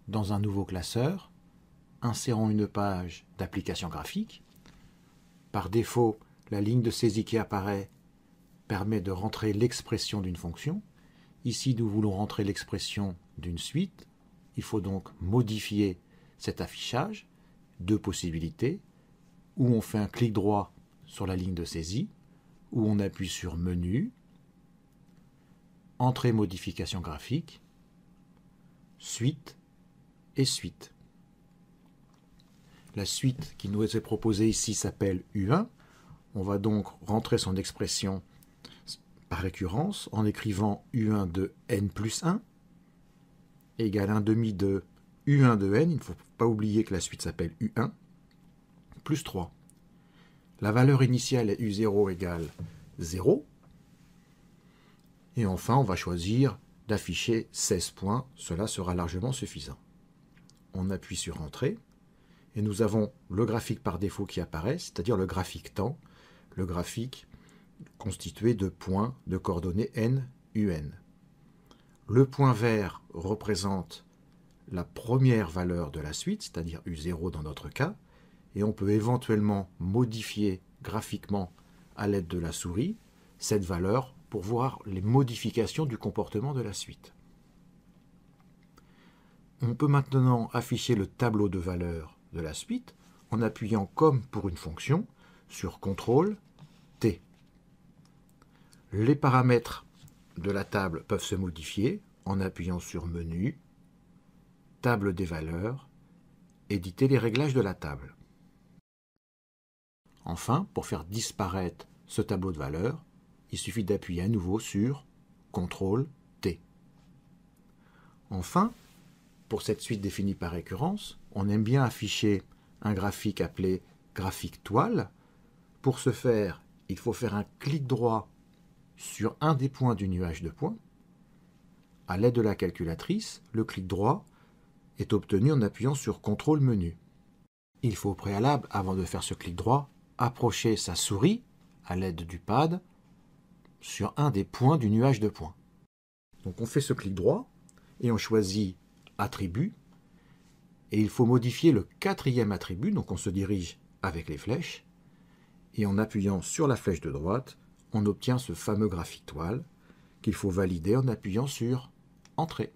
dans un nouveau classeur, insérons une page d'application graphique. Par défaut, la ligne de saisie qui apparaît permet de rentrer l'expression d'une fonction. Ici, nous voulons rentrer l'expression d'une suite. Il faut donc modifier cet affichage. Deux possibilités, où on fait un clic droit sur la ligne de saisie, où on appuie sur Menu, Entrée modification graphique, Suite et Suite. La suite qui nous est proposée ici s'appelle U1. On va donc rentrer son expression par récurrence en écrivant U1 de n plus 1 égale 1 demi de U1 de n. Il ne faut pas oublier que la suite s'appelle U1 plus 3. La valeur initiale est U0 égale 0. Et enfin, on va choisir d'afficher 16 points. Cela sera largement suffisant. On appuie sur Entrée. Et nous avons le graphique par défaut qui apparaît, c'est-à-dire le graphique temps, le graphique constitué de points de coordonnées n, un. Le point vert représente la première valeur de la suite, c'est-à-dire U0 dans notre cas, et on peut éventuellement modifier graphiquement à l'aide de la souris cette valeur pour voir les modifications du comportement de la suite. On peut maintenant afficher le tableau de valeurs de la suite en appuyant comme pour une fonction sur CTRL-T. Les paramètres de la table peuvent se modifier en appuyant sur Menu, Table des valeurs, Éditer les réglages de la table. Enfin, pour faire disparaître ce tableau de valeurs, il suffit d'appuyer à nouveau sur CTRL-T. Enfin, pour cette suite définie par récurrence, on aime bien afficher un graphique appelé graphique toile. Pour ce faire, il faut faire un clic droit sur un des points du nuage de points. À l'aide de la calculatrice, le clic droit est obtenu en appuyant sur CTRL menu. Il faut au préalable, avant de faire ce clic droit, approcher sa souris à l'aide du pad sur un des points du nuage de points. Donc on fait ce clic droit et on choisit Attribut et il faut modifier le quatrième attribut, donc on se dirige avec les flèches et en appuyant sur la flèche de droite, on obtient ce fameux graphique toile qu'il faut valider en appuyant sur Entrée.